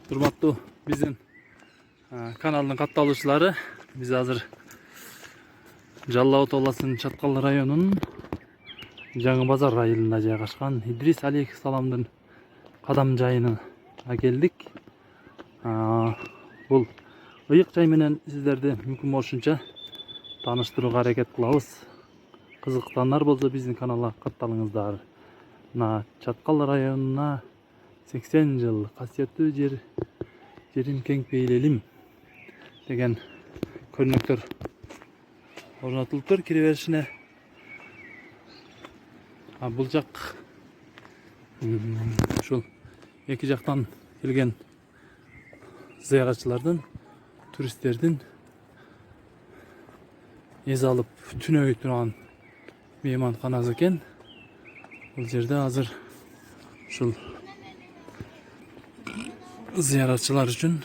Hurmatlı bizim kanalın kattalıçları, biz hazır Жаллабат обласынын Чаткал районунун Жаңы Базар районунда жайгашкан Идрис алейхисаламдын кадам жайына келдик. Бул ыйык жай менен сиздерди мүмкүн болушунча тааныштырууга аракет кылабыз. Кызыктанар болсо биздин каналга катталыңыздар. Чаткал районуна 80 жыл касиеттүү жерим кең пейлелим деген көрнөктөр орнотулуп тур кире беришине. Бул жак ушул эки жактан келген зыяратчылардын, туристтердин эз алып түнөй турган мейманканасы экен. Бул жерде азыр ушул зыяратчылар үчүн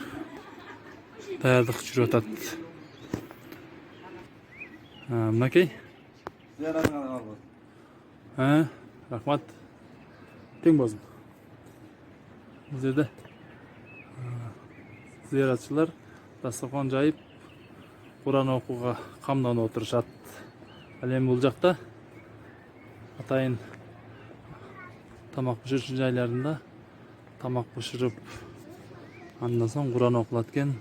даярдык жүрүп атат. Мынакей. Рахмат. Тең болсун. Бул жерде зыяратчылар дастархан жайып, Куран окууга камданып отурушат. Ал эми бул жакта атайын тамак пиширүү жайларында тамак пиширип, андан соң Куран окулат экен.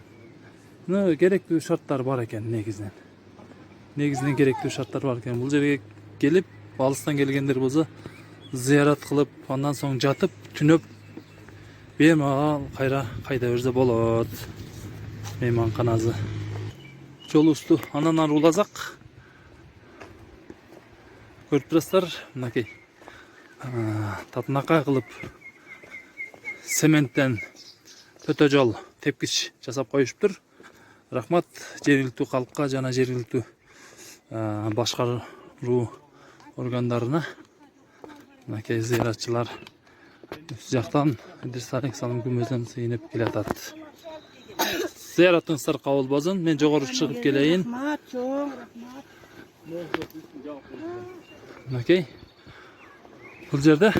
Керектүү шарттар бар экен негизинен. Негизинен керектүү шарттар бар экен. Бул жерге келип, алыстан келгендер болсо зыярат кылып, андан соң жатып, түнөп, беймал кайра кайда берсе болот. Мейманканасы. Жолубузду андан ары уласак. Көрүп турасыздар, мынакей. Татынакай кылып цементтен төтө жол тепкич жасап коюшуптур. Рахмат жергиликтүү калкка жана жергиликтүү башкаруу органдарына. Мынакей зыяратчылар үст жактан Идрис алейхисалам күмбөзүнөн сыйынып келатат. Зыяратыңыздар кабыл болсун. Мен жогору чыгып келейин. Мынакей. Бул жерде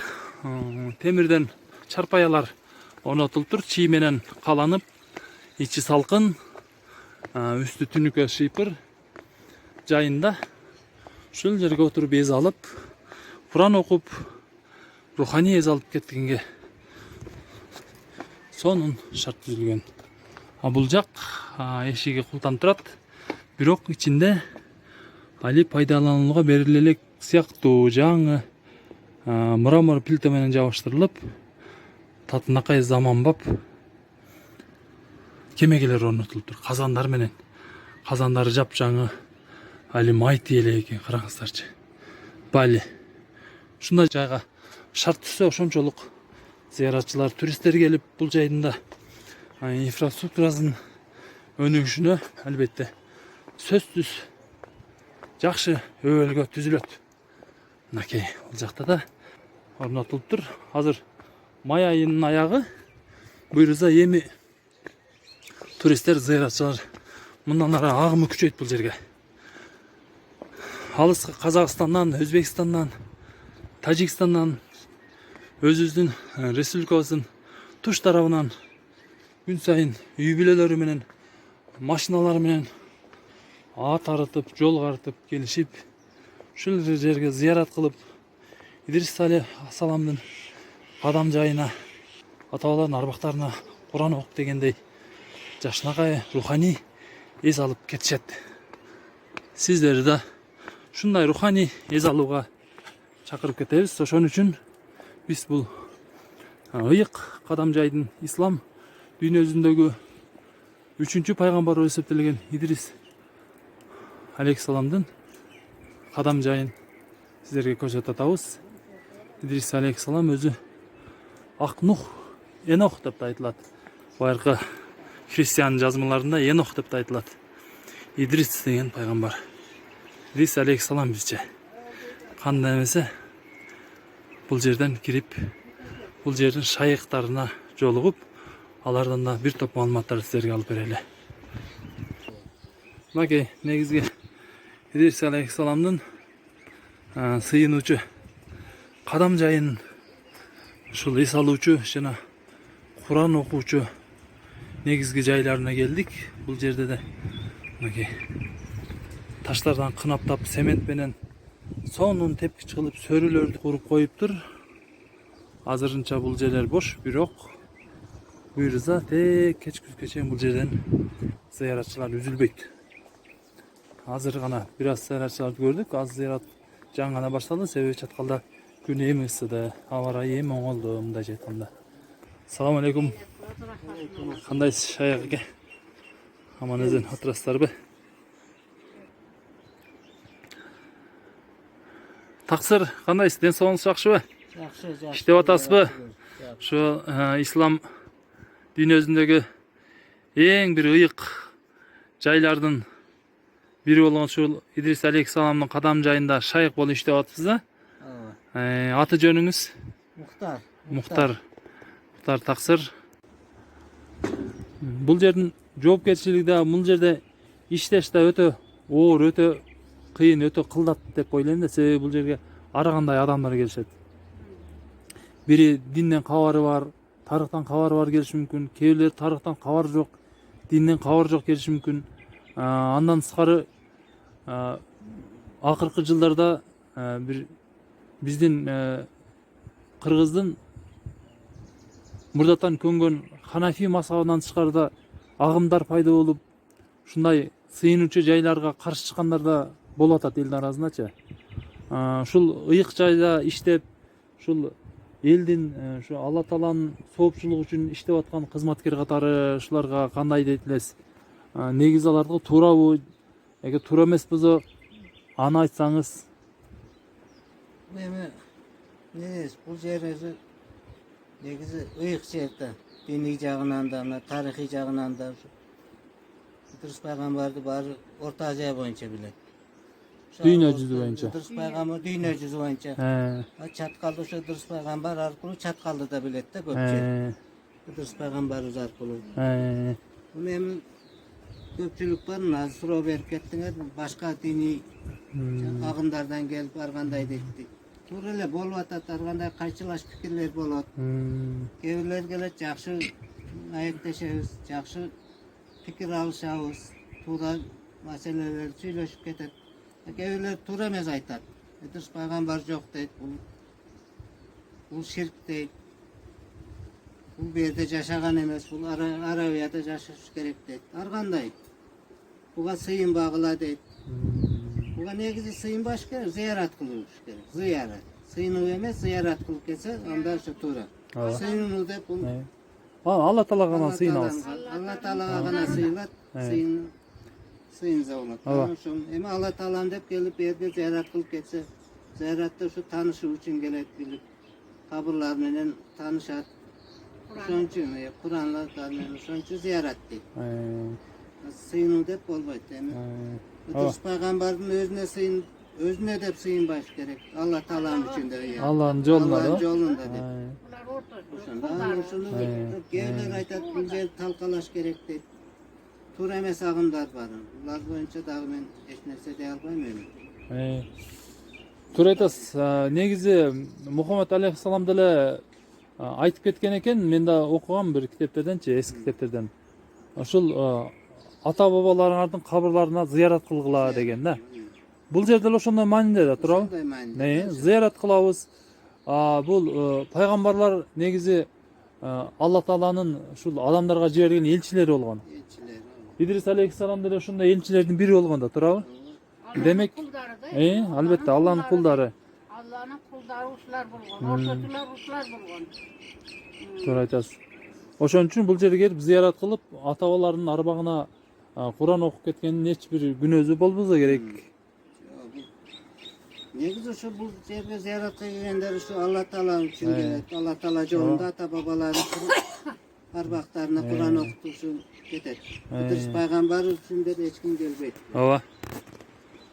темирден чарпаялар орнотулуп тур. Чий менен каланып, ичи салкын, үстү түнүккө шыйпыр жайында ушул жерге отуруп эз алып, Куран окуп, руханий эз алып кеткенге сонун шарт түзүлгөн. Бул жак эшиги култанып турат. Бирок ичинде али пайдаланууга бериле элек сыяктуу жаңы мрамор плита менен жабыштырылып, татынакай заманбап кемегелер орнотулуп тур. Казандар менен. Казандары жапжаңы, али май тиеле экен, караңыздарчы. Бали. Ушундай жайга шарт түзсө ошончолук зыяратчылар, туристтер келип бул жайында инфраструктурасын өнүгүшүнө албетте сөзсүз жакшы өбөлгө түзүлөт. Мынакей бул жакта да орнотулуп тур. Азыр май айынын аягы буйруса эми туристтер, зыяратчылар мындан ары агымы күчөйт бул жерге. Алыс Казакстандан, Өзбекстандан, Тажикстандан, өзүбүздүн республикабыздын туш тарабынан күн сайын үй бүлөлөрү менен, машиналары менен ат арытып, жол карытып келишип, ушул жерге зыярат кылып, Идрис алейхисаламдын кадам жайына, ата-бабалардын арбактарына Куран окуп дегендей жашынакай руханий эз алып кетишет. Сиздерди да ушундай руханий эз алууга чакырып кетебиз. Ошон үчүн биз бул ыйык кадам жайдын ислам дүйнөсүндөгү 3-чү пайгамбар болуп эсептелген Идрис алейхисаламдын кадам жайын сиздерге көрсөтүп атабыз. Идрис алейхисалам өзү Ак Нух, Энох деп айтылат. Байыркы христиан жазмаларында Энох деп айтылат. Идрис деген пайгамбар. Идрис алейхисалам бизче кандай эмесе бул жерден кирип, бул жердин шайыктарына жолугуп, алардан да бир топ маалыматтарды сиздерге алып берели. Мынакей негизги Идрис алейхисаламдын сыйынуучу кадам жайын ушул эс алуучу жана Куран окуучу negizgi jaylarına geldik. Bu yerde de taşlardan kınaптап sement менен сонун тепкич кылып сөрүлөрдү куруп коюптур. Азырынча бул жерлер бош, бирок буюрса тек кечкүзгө чейин бул жерден зыяратчылар үзүлбөйт. Азыр гана бир аз зыяратчыларды көрдүк. Az зыярат жаңы гана башталды, себеби чаткалда күн эми ысыды, аба ырайы эми оңолду мындайча айтканда. Салам алейкум. Кандайсыз Шаяк эке? Аман эзен отурасыздарбы? Таксыр, кандайсыз? Ден соолугуңуз жакшыбы? Жакшы. İşte атасызбы? Şu İslam dünözündөгү эң бир ыйык жайлардын бири болгон ушул Идрис алейхисаламдын кадам жайында шайык болуп иштеп атасыз да? Аты жөнүңүз? Мухтар. Мухтар Таксыр. Бул жердин жоопкерчилиги да бул жерде иштеш да өтө оор, өтө кыйын, өтө кылдат деп ойлойм да, себеби бул жерге ар кандай адамдар келишет. Бири динден кабары бар, тарыхтан кабары бар келиши мүмкүн, кээ бирлери тарыхтан кабары жок, динден кабары жок келиши мүмкүн. Андан тышкары акыркы жылдарда бир биздин кыргыздын мурдатан көнгөн Ханафи мазхабынан тышкарыда агымдар пайда болуп, ушундай сыйынуучу жайларга каршы чыккандар да болуп атат элдин арасындачы. Ушул ыйык жайда иштеп, ушул элдин ушу Алла Тааланын соопчулугу үчүн иштеп аткан кызматкер катары ушуларга кандай дейт элес? Негизи аларга туурабы? Эгер туура эмес болсо, аны айтсаңыз. Эми бул жерде негизи ыйык жер да. Диний жагынан да, мына тарыхый жагынан да Идрис пайгамбарды баары Орто Азия боюнча билет. Дүйнө жүзү боюнча. Идрис пайгамбар дүйнө жүзү боюнча. Чаткалды ошо Идрис пайгамбар аркылуу чаткалды да билет да көпчүлүк. Идрис пайгамбарыбыз аркылуу. Муну эми көпчүлүк бар, азыр суроо берип кеттиңер, башка диний агымдардан келип баргандай дейт. Туура эле болуп атат, ар кандай кайчылаш пикирлер болот. Кээ бирлер келет, жакшы маектешебиз, жакшы пикир алышабыз, туура маселелерди сүйлөшүп кетет. Кээ бирлер туура эмес айтат. Идрис пайгамбар жок дейт, бул ширк дейт. Бул жерде жашаган эмес, бул Арабияда жашаш керек дейт. Ар кандай. Буга сыйынбагыла дейт. Буга негизи сыйынбаш керек, зыярат кылыш керек. Зыярат. Сыйынуу эмес, зыярат кылып кетсе, анда ушу туура. Сыйынуу деп бул Алла Таалага гана сыйынабыз. Алла Таалага гана сыйылат, сыйынса болот. Эми Алла Таалам деп келип жерге зыярат кылып кетсе, зыяратта ушу таанышуу үчүн келет, билип, кабырлар менен таанышат. Ошон үчүн Куранлар менен ошон үчүн зыярат дейт. Сыйынуу деп болбойт эми. Идрис пайгамбардын өзүнө деп сыйынбаш керек. Алла Таалам үчүн деп. Алланын жолунда. Алланын жолунда деп. Ошондо ушуну кээрлер айтат, бул жерди талкалаш керек дейт. Туура эмес агымдар бар. Булар боюнча дагы мен эч нерсе дей албайм эми. Туура айтасыз. Негизи Мухаммед алейхисалам деле айтып кеткен экен, мен да окугам бир китептерденчи, эски китептерден. Ушул ата бабаларыңардын кабырларына зыярат кылгыла деген да. Бул жер деле ошондой мааниде да туурабы? Ошондой мааниде. Зыярат кылабыз. Бул пайгамбарлар негизи Алла Тааланын ушул адамдарга жиберген элчилери болгон. Идрис алейхисалам деле ошондой элчилердин бири болгон да, туурабы? Демек, албетте Алланын кулдары. Алланын кулдары ушулар болгон, ошотулар ушулар болгон. Туура айтасыз. Ошон үчүн бул жерге келип зыярат кылып, ата бабалардын арбагына Куран окуп кеткенин эч бир күнөөсү болбосо керек. Негизи ушу бул жерге зыяратка келгендер ушу Алла Таала үчүн келет. Алла Таала жолунда ата бабалардын арбактарына Куран окутуу үчүн кетет. Идрис пайгамбар үчүн деп эч ким келбейт. Ооба.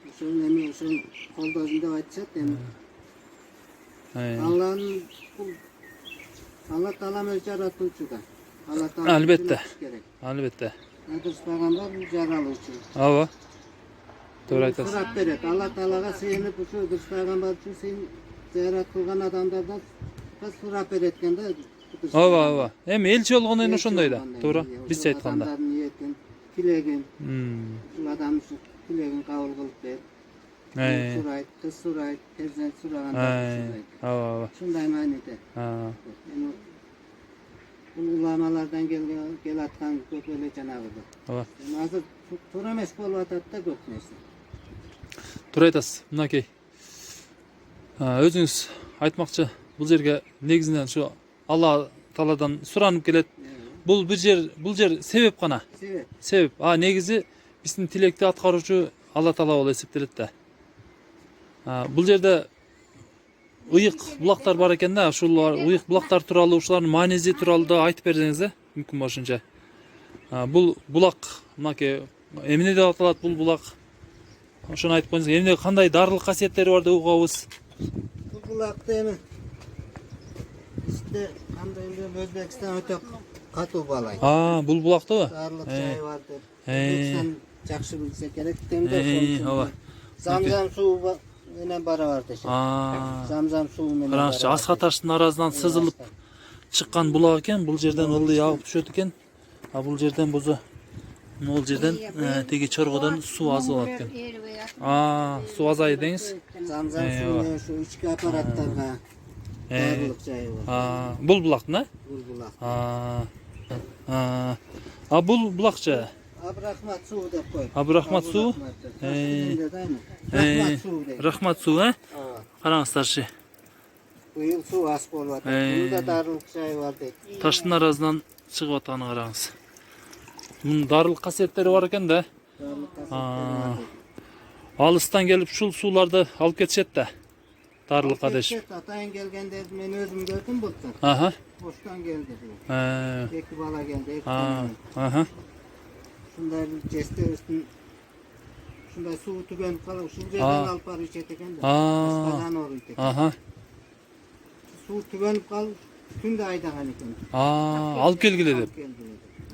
Ошон эми ошон колдосун деп айтышат эми. Алла Таалам өзү жаратуучу да. Алла Таала Албетте. Албетте. Идрис пайгамбар бул жаралуучу. Ооба. Туура айтасыз. Сурап берет. Алла Таалага сыйынып ушу Идрис пайгамбар үчүн зыярат кылган адамдардан сурап берет экен да. Ооба. Эми элчи болгондон кийин ошондой да. Туура. Бизче айтканда. Адамдардын ниетин, тилегин, Hmm. ушул адамдын тилегин кабыл кылып берип, сурайт, кыз сурайт, перзент сураганда сурайт. Ооба. Ушундай мааниде. Эми бул уламалардан келаткан көп эле жанагыда. Ооба. Эми азыр туура эмес болуп атат да көп нерсе. Туура айтасыз. Мынакей. Өзүңүз айтмакчы, бул жерге негизинен ушу Алла Тааладан суранып келет. Бул жер себеп гана. Себеп. Себеп. Негизи биздин тилекти аткаруучу Алла Таала болуп эсептелет да. Бул жерде ыйык булактар бар экен да. Ушул ыйык булактар тууралуу, ушулардын мааниси тууралуу да айтып берсеңиз да, мүмкүн болушунча. Бул булак, мынакей эмне деп аталат бул булак? Ошону айтып коюңуз. Эмне кандай дарылык касиеттери бар деп угабыз? Бул булакты эми бизде кандай эле Өзбекстан өтө катуу баалайт. Бул булактыбы? Дарлык жайы бар деп. Өзбекстан жакшы билсе керек. Темде ооба. Замзам суу менен барабар дешет. Замзам суу менен. Караңызчы, Асха таштын арасынан сызылып чыккан булак экен. Бул жерден ылдый агып түшөт экен. Бул жерден бул жерден теги чоргодон суу аз болот экен. Суу азайы деңиз. Замзам суу менен ушу ички аппараттарга дарлык жайы бар. Бул булактын, Бул булак. Бул булакчы. Абрахмат суу деп коет. Абрахмат суу? Рахмат суу дейт. Рахмат суу, Караңыздарчы. Быйыл суу аз болуп атат. Бunda дарлык жайы бар дейт. Таштын арасынан чыгып атканы караңыз. Мунун дарылык касиеттери бар экен да. Алыстан келип ушул сууларды алып кетишет да. Дарылыкка дешип. Атайын келгендерди мен өзүм көрдүм былтыр. Оштон келди бул. Эки бала келди. Ушундай бир жестерибиздин ушундай суу түгөнүп калып ушул жерден алып барып ичет экен да. Аскадан оруйт экен. Суу түгөнүп калып түндө айдаган экен. Алып келгиле деп.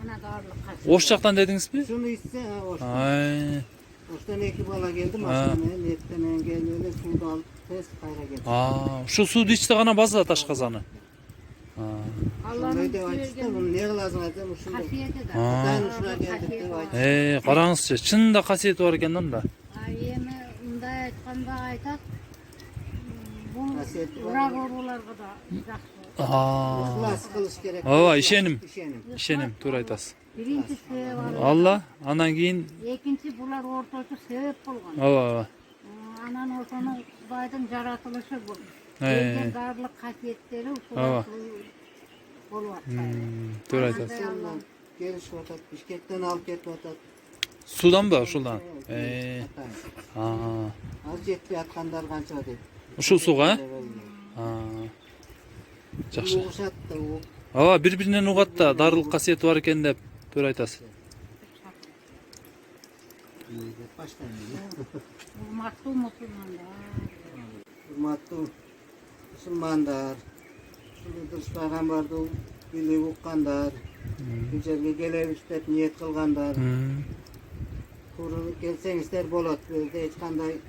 Мына дарлык касиет. Ош жактан дедиңизби? Ушуну ичсе, Оштон. Оштон эки бала келди, машина менен, эртең менен келип эле сууду алып тез кайра келди. Ушул сууду ичсе гана база таш казаны. Ошондой деп айтышты, муну не кыласың десем ушундай. Касиети да. Атайын ушуга келдик деп айтышты. Караңызчы, чынында касиети бар экен да. Эми мындай айтканда айтат. Бул Касиети бар. урак ооруларга да жакшы. Ыкылас кылыш керек. Ооба, ишеним, туура айтасыз. Биринчи себеп бар. Алла, анан кийин Экинчи булар орточу себеп болгон. ооба. Анан ошону Кудайдын жаратылышы бул. Берген барлык касиеттери ушул болуп атат. Туура айтасыз. Келишип атат, Бишкектен алып кетип атат. Суданбы ушулдан? Ал жетпей аткандар канча дейт. Ушул сууга, Жакшы. Угушат да, Бири-биринен угат да, дарылык касиети бар экен деп туура айтасыз. Урматтуу мусулмандар. Урматтуу мусулмандар, Дурус пайгамбарды билип уккандар, бул жерге келебиз деп ниет кылгандар. Туура келсеңиздер болот, бизде эч кандай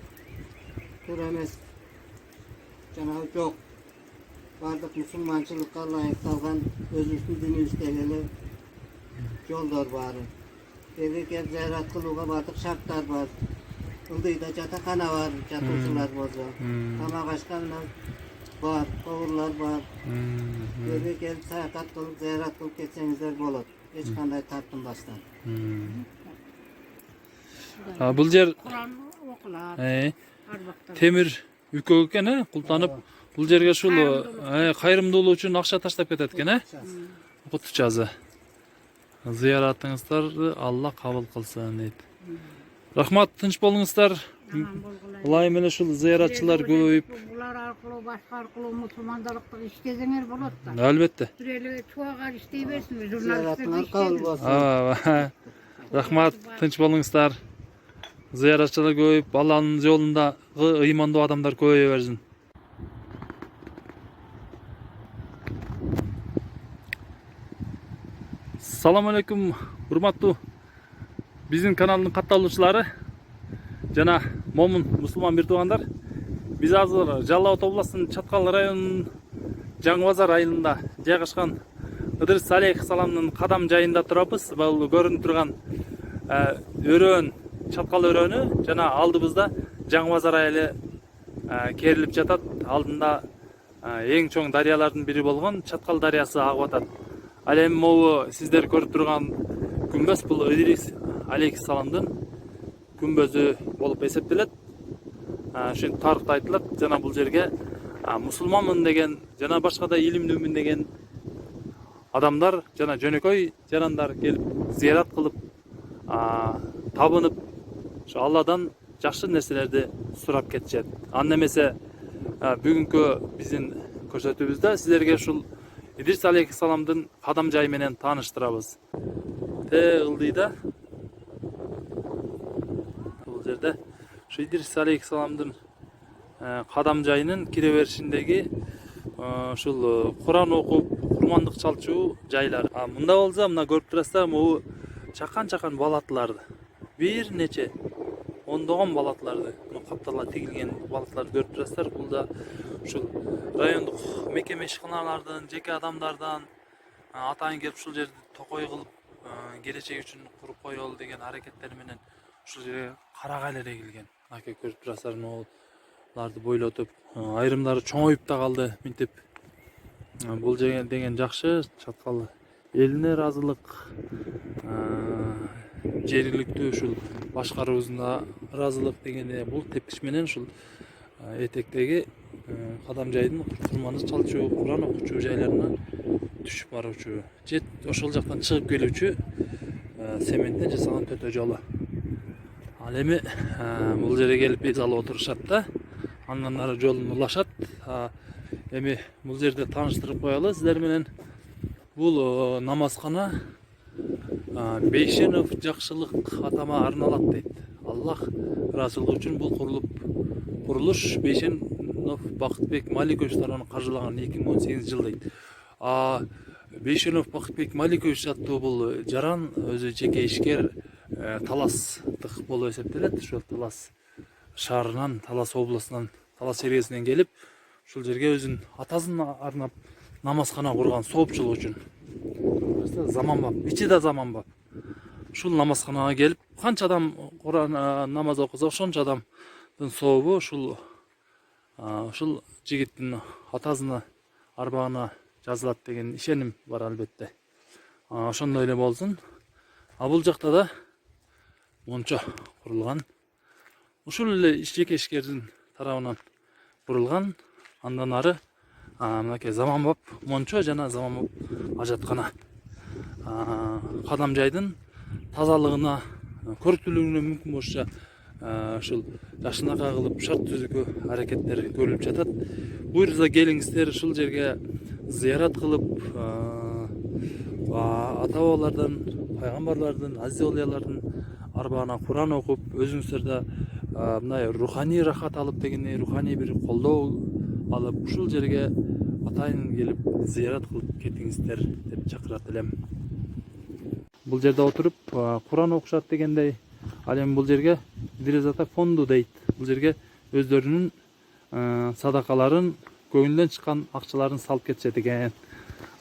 туура эмес жанагы жок. Бардык мусулманчылыкка ылайыкталган өзүбүздүн динибиздеги эле жолдор бар. Жерге келип зыярат кылууга бардык шарттар бар. Ылдыйда жатакана бар, жатуучулар болсо. Тамак ашкандар бар, товурлар бар. Жерге келип саякат кылып, зыярат кылып кетсеңиздер болот. Эч кандай тартынбастан. Бул жер Куран окулат. темир үкөк экен, култанып. Бул жерге ушул кайрымдуулук үчүн акча таштап кетет экен, окутучу. Зыяратыңыздар Алла кабыл кылсын дейт. Рахмат, тынч болуңуздар. Ылайым эле ушул зыяратчылар көбөйүп. Булар аркылуу башка аркылуу мусулмандыкты иштесеңер болот да. Албетте. Бир эле чуага иштей берсин, Зыяратыңар кабыл болсун. Рахмат, тынч болуңуздар. Зыяратчылар көбөйүп, Алланын жолундагы ыймандуу адамдар көбөйө берсин. Салам алейкум, урматтуу биздин каналдын катталуучулары жана момун мусулман бир туугандар. Биз азыр Жалал Абад областынын Чаткал районунун Жаңбазар айылында жайгашкан Ыдырыс алейхисаламдын кадам жайында турабыз. Бул көрүнүп турган өрөөн, чаткал өрөөнү жана алдыбызда Жаңбазар айылы керилип жатат. Алдында эң чоң дарыялардын бири болгон Чаткал дарыясы агып атат. Ал эми могу сиздер көрүп турган күмбөз бул Ыдырис алейхисаламдын күмбөзү болуп эсептелет. Ушинтип тарыхта айтылат. Жана бул жерге мусулманмын деген жана башка да илимдүүмүн деген адамдар жана жөнөкөй жарандар келип зыярат кылып, табынып, ошо Алладан жакшы нерселерди сурап кетишет. Анда эмесе бүгүнкү биздин көрсөтүүбүздө сиздерге ушул Ыдырис алейхисаламдын кадам жайы менен тааныштырабыз. Ылдыйда бул жерде ушу Ыдырис алейхисаламдын кадам жайынын кире беришиндеги ушул Куран окуп, курмандык чалчуу жайлар. Мында болсо мына көрүп турасыздар, могу чакан балатыларды, бир нече ондогон балатыларды, каптала тигилген балатыларды көрүп турасыздар. Бул да ушул райондук мекеме ишканалардын, жеке адамдардан атайын келип ушул жерди токой кылып, келечек үчүн куруп коелу деген аракеттери менен ушул жерге карагайлар эгилген. Аке көрүп турасыздар, могуларды бойлотуп, айрымдары чоңоюп да калды. Минтип бул жерге деген жакшы, Чаткал элине ыраазылык, жергиликтүү ушул башкаруубуздун ыраазылык дегенде бул тепкич менен ушул этектеги кадам жайдын курмандык чалчуу, Куран окучу жайларына түшүп баруучу, же ошол жактан чыгып келүүчү сементтен жасалган төтө жолу. Ал эми бул жерге келип эз алып отурушат да, андан ары жолун улашат. Эми бул жерде тааныштырып коелу сиздер менен. Бул намазкана Бейшенов жакшылык атама арналат дейт. Аллах ыраазылыгы үчүн бул курулуш Бейшенов Бакытбек Маликович тарабынан каржылаган 2018 жыл дейт. Бейшенов Бакытбек Маликович аттуу бул жаран өзү жеке ишкер, Таластык болуп эсептелет. Ошол Талас шаарынан, Талас областынан, Талас эрезинен келип, ушул жерге өзүнүн атасын арнап намазкана курган соопчулук үчүн. Заманбап, ичи да заманбап. Ушул намазканага келип, канча адам Куран намаз окуса, ошончо адамдын сообу ушул жигиттин атасына арбагына жазылат деген ишеним бар албетте. Ошондой эле болсун. Бул жакта да мончо курулган. Ушул эле жеке ишкердин тарабынан курулган. Андан ары мынакей заманбап мончо жана заманбап ажаткана. Кадам жайдын тазалыгына, көрүктүүлүгүнө мүмкүн болушунча ушул жакшынакай кылып шарт түзүүгө аракеттер көрүлүп жатат. Буюрса келиңиздер ушул жерге зыярат кылып, ата бабалардан, пайгамбарлардын, азиз олиялардын арбагына Куран окуп, өзүңүздөр да мындай руханий рахат алып дегендей, руханий бир колдоо алып, ушул жерге атайын келип зыярат кылып кетиңиздер деп чакырат элем. Бул жерде отуруп Куран окушат дегендей, ал эми бул жерге Ыдырис ата фонду дейт. Бул жерге өздөрүнүн садакаларын, көңүлдөн чыккан акчаларын салып кетишет экен.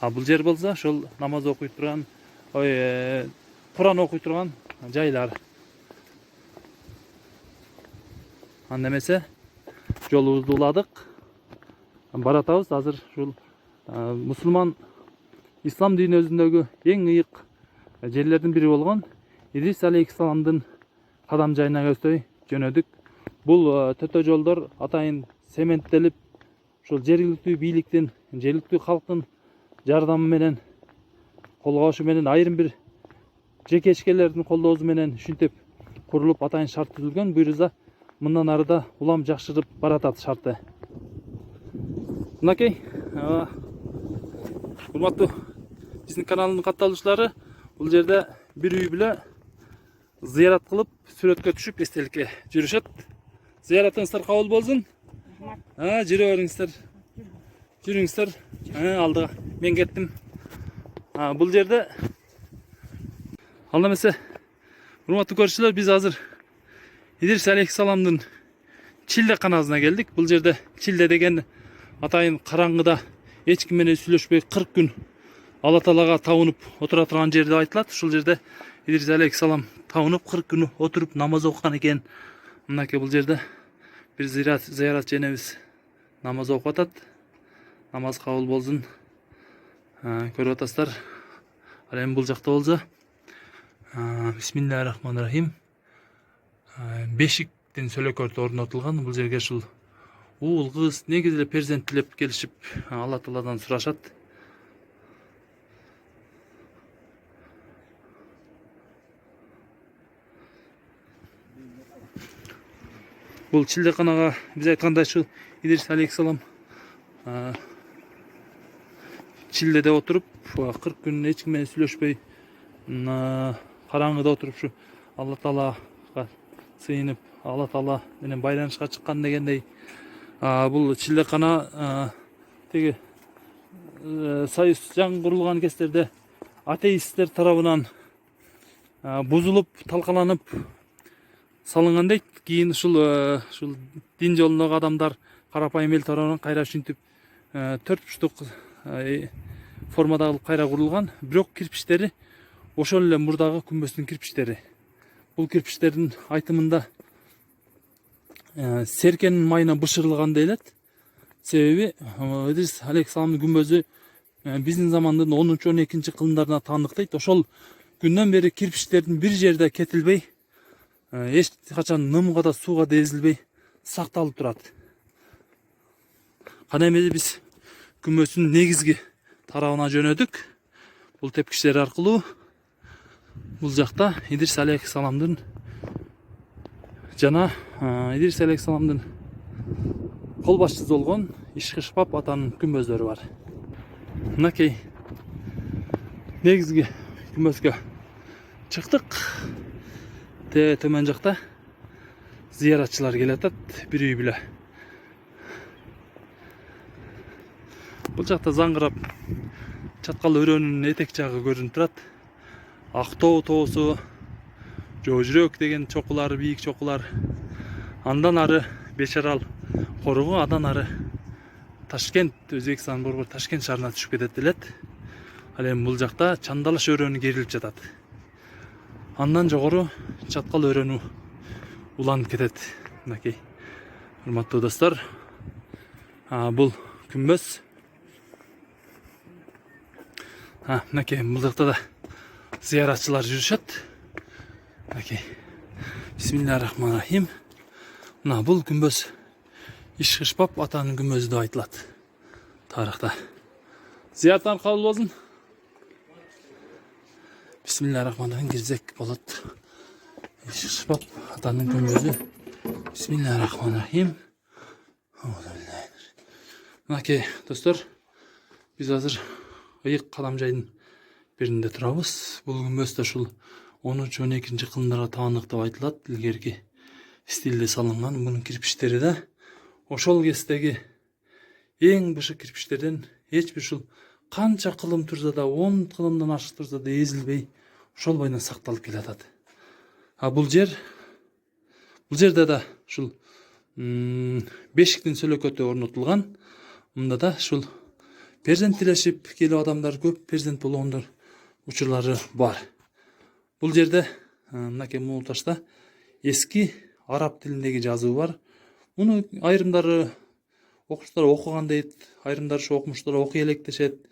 Бул жер болсо ошол намаз окуй турган, Куран окуй турган жайлар. Анда эмесе жолубузду уладык. Баратабыз азыр ушул мусулман ислам дүйнөсүндөгү эң ыйык жерлердин бири болгон Ыдырис алейхисаламдын кадам жайына көздөй жөнөдүк. Бул төтө жолдор атайын сементтелип, ушул жергиликтүү бийликтин, жергиликтүү калктын жардамы менен, колгошу менен, айрым бир жеке ишкерлердин колдоосу менен ушинтип курулуп атайын шарт түзүлгөн. Буюрса мындан ары да улам жакшырып баратат шарты. Мынакей, урматтуу биздин каналдын катталуучулары, бул жерде бир үй бүлө зыярат кылып, сүрөткө түшүп, эстеликке жүрүшөт. Зыяратыңыздар кабыл болсун. Жүрө бериңиздер. Жүрүңүздөр. Алдыга мен кеттим. Бул жерде анда эмесе, урматтуу көрүүчүлөр, биз азыр Ыдырис алейхисаламдын чилде каназына келдик. Бул жерде чилде деген атайын караңгыда эч ким менен сүйлөшпөй 40 күн Алла Таалага табынып отура турган жер деп айтылат. Ушул жерде Идрис алейхиссалам табынып 40 күн отуруп намаз окуган экен. Мынакей бул жерде бир зыяратчы энебиз намаз окуп атат. Намаз кабыл болсун. Көрүп атасыздар. Ал эми бул жакта болсо Бисмиллахиррахманиррахим. Бешиктин сөлөкөртү орнотулган. Бул жерге ушул уул кыз негизи эле перзент тилеп келишип Алла Тааладан сурашат. Бул чилдеканага биз айткандай ушул Идрис алейхиссалам чилдеде отуруп 40 күн эч ким менен сүйлөшпөй караңгыда отуруп ушу Алла Таалага сыйынып Алла Таала менен байланышка чыккан дегендей. Бул чилдекана теги союз жаңы курулган кездерде атеисттер тарабынан бузулуп талкаланып салынган дейт. Кийин ушул дин жолундагы адамдар карапайым эл тарабынан кайра ушинтип 4 бурчтук формадагы кайра курулган. Бирок кирпичтери ошол эле мурдагы күмбөздүн кирпичтери. Бул кирпичтердин айтымында серкенин майына бышырылган дейилет. Себеби Идрис алейхиссаламдын күмбөзү биздин замандын 10-12 кылымдарына таандык дейт. Ошол күндөн бери кирпичтердин бир жерде кетилбей, эч качан нымга да сууга да эзилбей сакталып турат. Кана эми биз күмбөздүн негизги тарабына жөнөдүк. Бул тепкичтер аркылуу бул жакта Идрис алейхиссаламдын жана Идрис алейхиссаламдын кол башчысы болгон Ишхишпап атанын күмбөздөрү бар. Мынакей негизги күмбөзгө чыктык. Төмөн жакта зыяратчылар келатат, бир үй биле. Бул жакта заңгырап чаткал өрөөнүн этек жагы көрүнүп турат. Актоо тоосу, Жоо жүрөк деген чокулар, бийик чокулар. Андан ары Бешарал коругу, андан ары Ташкент, Өзбекстан борбор Ташкент шаарына түшүп кетет элет. Ал эми бул жакта Чандалаш өрөөнү керилип жатат. Андан жогору чаткал өрөөнү уланып кетет. Мынакей урматтуу достор, бул күмбөз. Мынакей бул жакта да зыяратчылар жүрүшөт. Мынакей Бисмиллахиррахманиррахим. Мына бул күмбөз Ишхишпап атанын күмбөзү деп айтылат тарыхта. Зыяраттан кабыл болсун. Бисмиллахиррахманиррахим кирсек болот. Ишхишпап атанын күмбөзү. Бисмиллахиррахманиррахим. Мынакей достор, биз азыр ыйык кадам жайдын биринде турабыз. Бул күмбөз да ушул 13-12 кылымдарга таандык деп айтылат. Илгерки стилде салынган. Мунун кирпичтери да ошол кездеги эң бышык кирпичтерден эч бир ушул канча кылым турса да 10 кылымдан ашык турса да эзилбей ошол бойдон сакталып келатат. Бул жерде да ушул бешиктин сөлөкөтү орнотулган. Мында да ушул перзент тилешип келип адамдар көп перзент болгондор учурлары бар. Бул жерде мынакей мул ташта эски араб тилиндеги жазуу бар. Муну айрымдары окуучулар окуган дейт, айрымдары ушу окумуштар окуй электешет.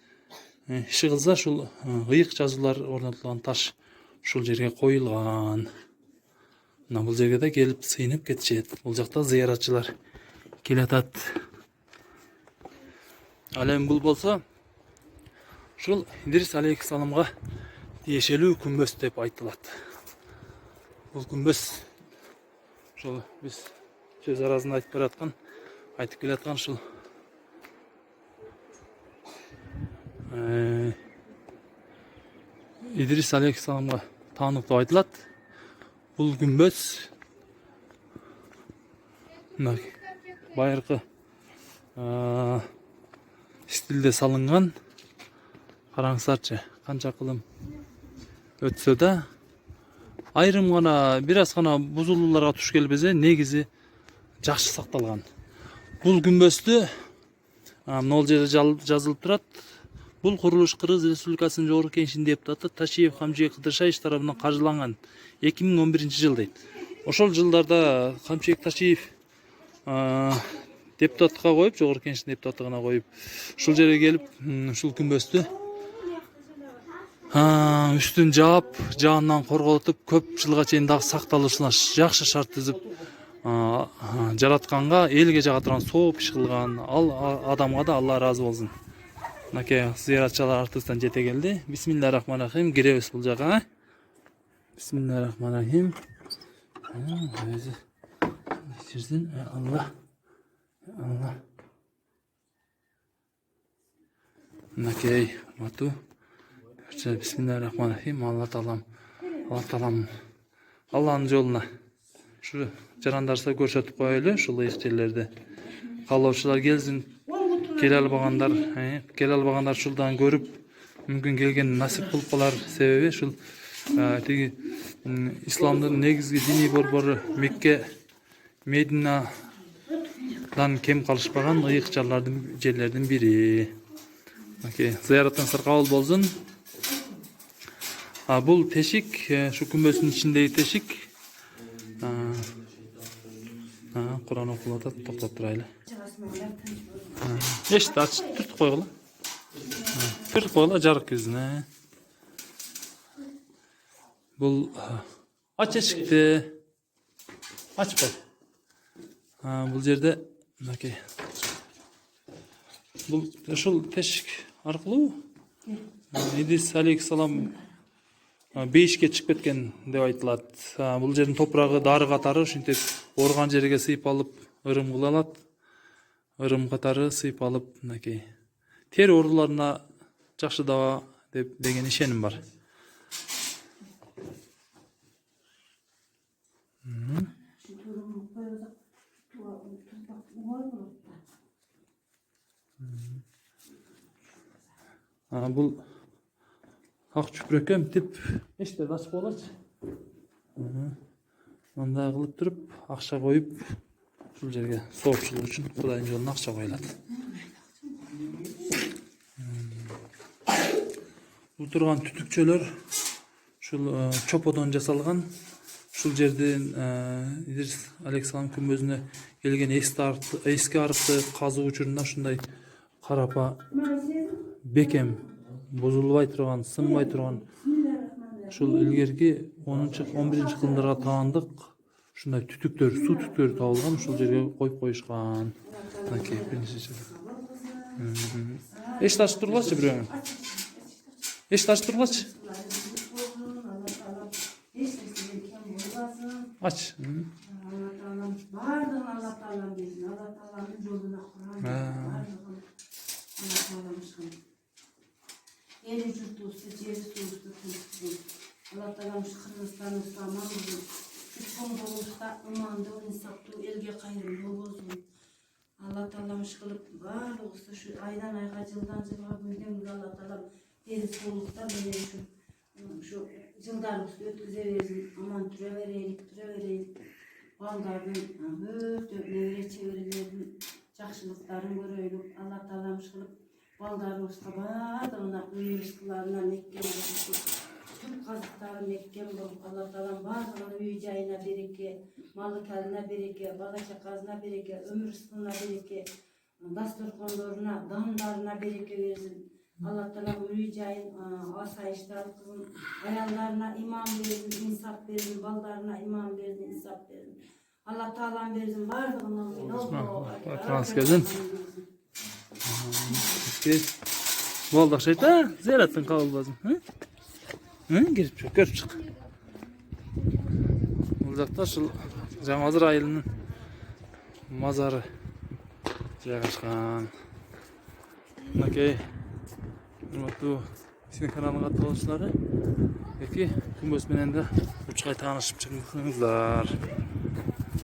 Иши кылса ушул ыйык жазуулар орнотулган таш ушул жерге коюлган. Мына бул жерге да келип сыйынып кетишет. Бул жакта зыяратчылар келатат. Ал эми бул болсо ушул Идрис алейхиссаламга тиешелүү күмбөз деп айтылат. Бул күмбөз ушул биз сөз арасында айтып келаткан ушул Идрис алейхиссаламга таандык деп айтылат. Бул күмбөз байыркы стилде салынган. Караңыздарчы, канча кылым өтсө да айрым гана бир аз гана бузулууларга туш келбесе, негизи жакшы сакталган. Бул күмбөздү Нол жерде жазылып турат. Бул курулуш Кыргыз Республикасынын Жогорку Кеңешинин депутаты Ташиев Камчыбек Кыдыршаевич тарабынан каржыланган 2011-жыл дейт. Ошол жылдарда Камчыбек Ташиев депутатка коюп, Жогорку Кеңештин депутаттыгына коюп, ушул жерге келип, ушул күмбөздү үстүн жаап, жаандан корготуп, көп жылга чейин дагы сакталышына жакшы шарт түзүп жаратканга, элге жага турган сооп иш кылган ал адамга да Алла ыраазы болсун. Мынакей зыяратчылар артыбыздан жете келди. Бисмиллахиррахманиррахим. Киребиз бул жага. Бисмиллахиррахманиррахим. Өзү жүрсүн. Алла. Алла. Мынакей мату. Бисмиллахиррахманиррахим. Алла таалам Алланын жолуна ушу жарандарса көрсөтүп коелу ушул ыйык жерлерди. Каалоочулар келсин. Келе албагандар ушулдан көрүп, мүмкүн келген насип кылып калар. Себеби ушул тиги исламдын негизги диний борбору Мекке, Мединадан кем калышпаган ыйык жерлердин бири. Мынакей зыяратыңыздар кабыл болсун. Бул тешик, шу күмбөздүн ичиндеги тешик. Кур'ан окулуп атат, токтоп турайлы. Эшикти ачып түртүп койгула. Түртүп койгула жарык кирсин. Бул ач эшикти. Ачып кой. Бул жерде мынакей. Бул ушул тешик аркылуу Идрис алейхиссалам бейишке чыгып кеткен деп айтылат. Бул жердин топурагы дары катары ушинтип орган жерге сыйып алып ырым кыла алат. Ырым катары сыйып алып, мынакей тери ооруларына жакшы даба деген ишеним бар. Бул ак чүпүрөккө мынтип эшиктерди ачып койгулачы. Мындай кылып туруп, акча коюп, ушул жерге соопчулук үчүн Кудайдын жолуна акча коюлат. Бул турган түтүкчөлөр ушул чоподон жасалган. Ушул жерден Идрис алейхиссалам күмбөзүнө келген эски арыкты казуу учурунда ушундай карапа бекем бузулбай турган, сынбай турган ушул илгерки 10-11 кылымдарга таандык ушундай түтүктөр, суу түтүктөрү табылган, ушул жерге коюп коюшкан. Мынакей биринчи. Эшикти ачып тургулачы бирөөң. Эшикти ачып тургулачы. Ач. Бардығын Алла Таалам берсін. Алла Тааламның жолына Құран бардығын Алла Таалам шықын. Ели жұртуысы, жері суысты тыныштығын. Алла Таалам Қырғызстан ұстаман болсын. Үкім болышта иманды, инсапту, елге қайырымды болсын. Алла Таалам шықылып барлығы шу айдан айға, жылдан жылға, күнден күнге Алла Таалам дені солықтар менен шу жылдарымызды өткізе берсін. Аман тұра берейік. Балдардың өтіп, невре чеберелердің жақшылықтарын көрөйлік. Алла Таалам шықылып балдарымызға бардығына университеттеріне меккен болып, түп қазықтары меккен болып, Алла Таалам бардығына үй жайына береке, малы кәліне береке, бала шақасына береке, өмір ыстығына береке, дастархандарына, дамдарына береке берсін. Алла Таалам үй жайын асайыштар қылсын, аялдарына иман берсін, инсап берсін, балдарына иман берсін, инсап берсін. Алла Таалам берсін бардығына Болды ақшайт, зияраттың қабыл болсын. Келіп жүр, көріп шық. Бұл жақта шыл Жаңазыр айылының мазары жайғашқан. Мынакей, үрматтуу сенің каналыңа атқалушылары, күмбөз менен де ұчқай танышып шығыңыздар.